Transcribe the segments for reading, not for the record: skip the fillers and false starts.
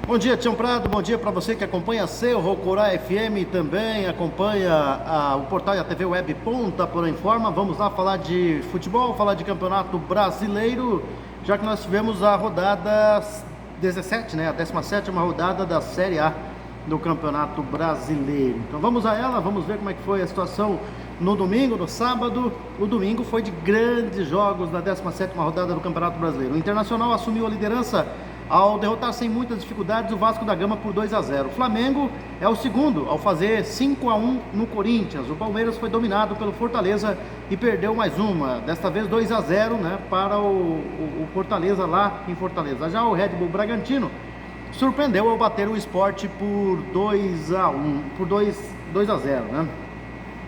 Bom dia, Tião Prado, bom dia para você que acompanha a Cerro Corá FM e também acompanha o portal e a TV Web Ponta Porã Informa. Vamos lá falar de futebol, falar de campeonato brasileiro, já que nós tivemos a rodada 17, né, a 17ª rodada da Série A do Campeonato Brasileiro. Então vamos a ela, vamos ver como é que foi a situação no domingo, no sábado. O domingo foi de grandes jogos na 17ª rodada do Campeonato Brasileiro. O Internacional assumiu a liderança ao derrotar sem muitas dificuldades o Vasco da Gama por 2-0. O Flamengo é o segundo ao fazer 5-1 no Corinthians. O Palmeiras foi dominado pelo Fortaleza e perdeu mais uma, desta vez 2-0, né, para o Fortaleza lá em Fortaleza. Já o Red Bull Bragantino surpreendeu ao bater o Sport por 2-0, né?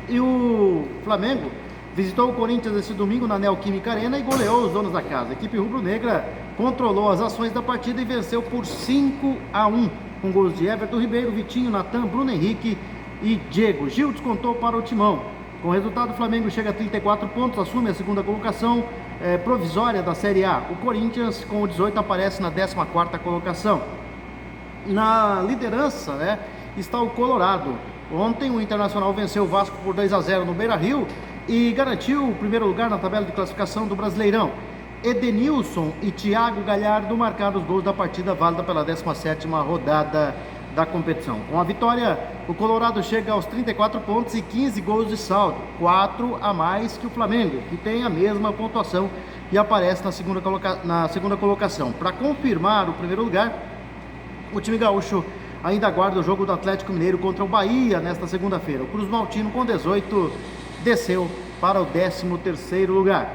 E o Flamengo visitou o Corinthians esse domingo na Neoquímica Arena e goleou os donos da casa. A equipe rubro-negra controlou as ações da partida e venceu por 5-1, com gols de Everton Ribeiro, Vitinho, Natan, Bruno Henrique e Diego. Gil descontou para o Timão. Com o resultado, o Flamengo chega a 34 pontos, assume a segunda colocação provisória da Série A. O Corinthians, com 18, aparece na 14ª colocação. Na liderança, né, está o Colorado. Ontem o Internacional venceu o Vasco por 2-0 no Beira-Rio e garantiu o primeiro lugar na tabela de classificação do Brasileirão. Edenilson e Thiago Galhardo marcaram os gols da partida válida pela 17ª rodada da competição. Com a vitória, o Colorado chega aos 34 pontos e 15 gols de saldo, 4 a mais que o Flamengo, que tem a mesma pontuação e aparece na segunda colocação. Para confirmar o primeiro lugar, o time gaúcho ainda aguarda o jogo do Atlético Mineiro contra o Bahia nesta segunda-feira. O Cruz Maltino, com 18, desceu para o 13º lugar.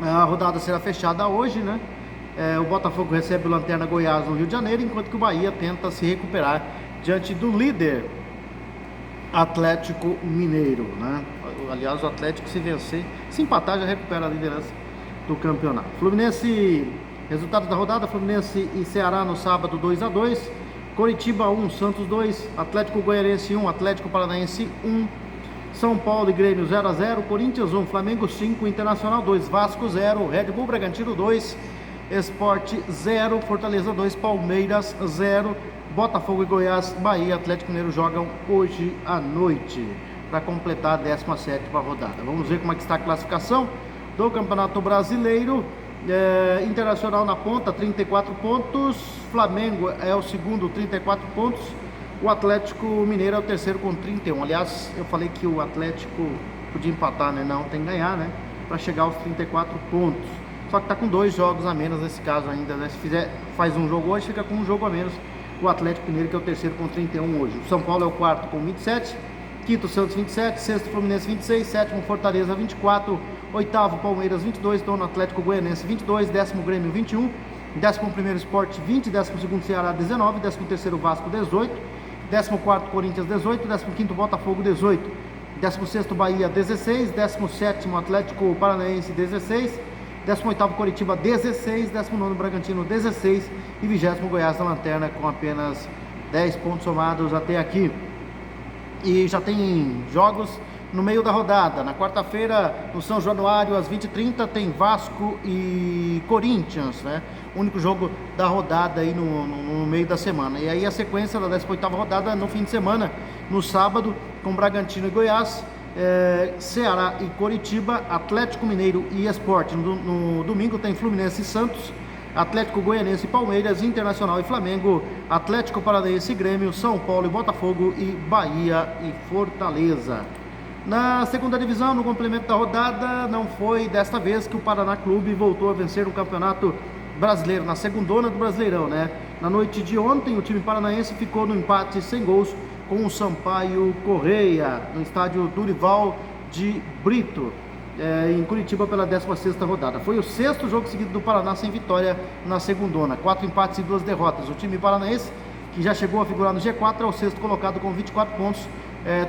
A rodada será fechada hoje, né? O Botafogo recebe o Lanterna Goiás no Rio de Janeiro, enquanto que o Bahia tenta se recuperar diante do líder Atlético Mineiro, né? Aliás, o Atlético, se vencer, se empatar, já recupera a liderança do campeonato. Fluminense, resultados da rodada: Fluminense e Ceará no sábado 2-2, Coritiba 1, Santos 2, Atlético Goianiense 1, Atlético Paranaense 1, São Paulo e Grêmio 0-0, Corinthians 1, Flamengo 5, Internacional 2, Vasco 0, Red Bull Bragantino 2, Sport 0, Fortaleza 2, Palmeiras 0, Botafogo e Goiás, Bahia e Atlético Mineiro jogam hoje à noite para completar a 17ª rodada. Vamos ver como é que está a classificação do Campeonato Brasileiro. Internacional na ponta, 34 pontos, Flamengo é o segundo, 34 pontos, o Atlético Mineiro é o terceiro com 31. Aliás, eu falei que o Atlético podia empatar, né? Não, tem que ganhar, né? Para chegar aos 34 pontos. Só que tá com 2 jogos a menos nesse caso ainda, né? Se faz um jogo hoje, fica com um jogo a menos o Atlético Mineiro, que é o terceiro com 31 hoje. O São Paulo é o quarto com 27, quinto Santos 27, sexto Fluminense 26, sétimo Fortaleza 24, oitavo Palmeiras 22, nono Atlético Goianiense 22, décimo Grêmio 21, 11º Sport 20, 12º Ceará 19, 13º Vasco 18, 14º Corinthians 18, 15º Botafogo 18, 16º Bahia 16, 17º Atlético Paranaense 16, 18º Coritiba 16, 19º Bragantino 16 e 20º Goiás na lanterna com apenas 10 pontos somados até aqui. E já tem jogos no meio da rodada. Na quarta-feira, no São Januário, às 20h30, tem Vasco e Corinthians, né? O único jogo da rodada aí no meio da semana. E aí a sequência da 18ª rodada no fim de semana, no sábado, com Bragantino e Goiás, Ceará e Coritiba, Atlético Mineiro e Sport. No domingo tem Fluminense e Santos, Atlético Goianiense e Palmeiras, Internacional e Flamengo, Atlético Paranaense e Grêmio, São Paulo e Botafogo e Bahia e Fortaleza. Na segunda divisão, no complemento da rodada, não foi desta vez que o Paraná Clube voltou a vencer o Campeonato Brasileiro, na segundona do Brasileirão, né? Na noite de ontem, o time paranaense ficou no empate sem gols com o Sampaio Correia, no estádio Durival de Brito, em Curitiba, pela 16ª rodada. Foi o 6º jogo seguido do Paraná sem vitória na segundona, 4 empates e 2 derrotas. O time paranaense, que já chegou a figurar no G4, é o 6º colocado com 24 pontos,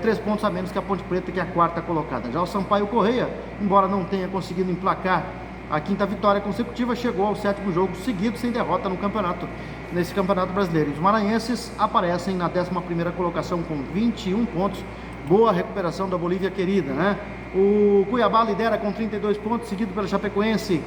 3 pontos a menos que a Ponte Preta, que é a 4ª colocada. Já o Sampaio Correia, embora não tenha conseguido emplacar a 5ª vitória consecutiva, chegou ao 7º jogo seguido sem derrota nesse campeonato brasileiro. Os maranhenses aparecem na 11ª colocação com 21 pontos. Boa recuperação da Bolívia querida, né? O Cuiabá lidera com 32 pontos, seguido pela Chapecoense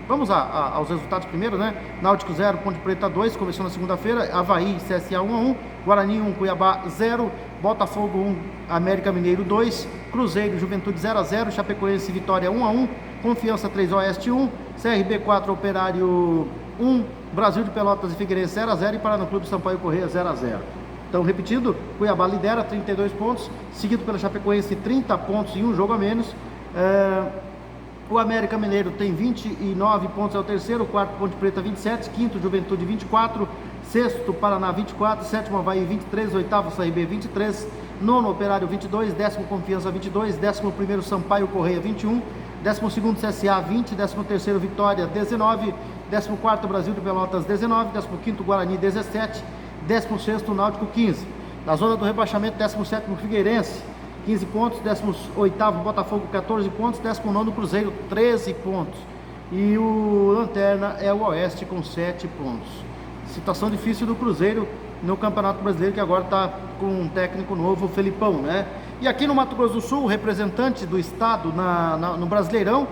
Vamos aos resultados primeiro, né? Náutico 0, Ponte Preta 2, começou na segunda-feira. Avaí, CSA 1-1, Guarani 1, Cuiabá 0, Botafogo 1, América Mineiro 2, Cruzeiro, Juventude 0-0, Chapecoense, Vitória 1-1, Confiança 3, Oeste 1, CRB 4, Operário 1, Brasil de Pelotas e Figueirense 0-0 e Paraná Clube Sampaio Corrêa 0-0. Então, repetindo, Cuiabá lidera 32 pontos, seguido pela Chapecoense 30 pontos e um jogo a menos. O América Mineiro tem 29 pontos, é o terceiro, quarto Ponte Preta 27, quinto Juventude 24, sexto Paraná 24, sétimo Avaí 23, oitavo CRB 23, nono Operário 22, décimo Confiança 22, décimo primeiro Sampaio Corrêa 21, décimo segundo CSA 20, décimo terceiro Vitória 19, décimo quarto Brasil de Pelotas 19, décimo quinto Guarani 17, décimo sexto Náutico 15. Na zona do rebaixamento, décimo sétimo Figueirense 15 pontos, 18º Botafogo 14 pontos, 19º Cruzeiro 13 pontos. E o Lanterna é o Oeste com 7 pontos. Situação difícil do Cruzeiro no Campeonato Brasileiro, que agora está com um técnico novo, o Felipão, né? E aqui no Mato Grosso do Sul, o representante do estado no Brasileirão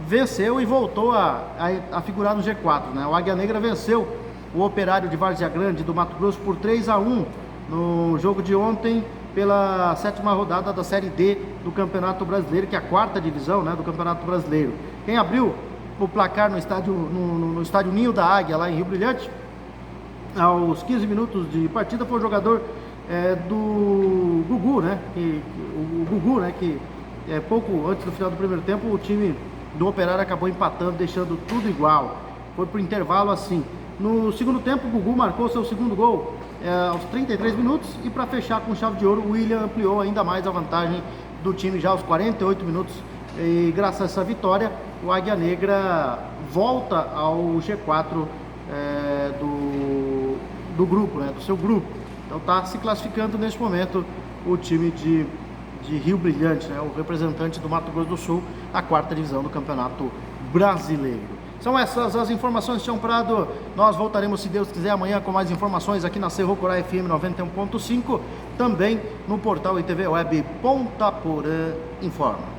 venceu e voltou a figurar no G4, né? O Águia Negra venceu o Operário de Várzea Grande do Mato Grosso por 3-1 no jogo de ontem, pela sétima rodada da Série D do Campeonato Brasileiro, que é a quarta divisão, né, do Campeonato Brasileiro. Quem abriu o placar no estádio Ninho da Águia, lá em Rio Brilhante, aos 15 minutos de partida, foi o jogador do Gugu, né? O Gugu, né? Que pouco antes do final do primeiro tempo, o time do Operário acabou empatando, deixando tudo igual. Foi pro intervalo assim. No segundo tempo, o Gugu marcou seu segundo gol aos 33 minutos e, para fechar com chave de ouro, o William ampliou ainda mais a vantagem do time já aos 48 minutos. E graças a essa vitória, o Águia Negra volta ao G4 do grupo, né, do seu grupo. Então está se classificando neste momento o time de Rio Brilhante, né, o representante do Mato Grosso do Sul, a quarta divisão do Campeonato Brasileiro. São essas as informações, Tião Prado. Nós voltaremos, se Deus quiser, amanhã com mais informações aqui na Cerro Corá FM 91.5, também no portal ITV Web Ponta Porã Informa.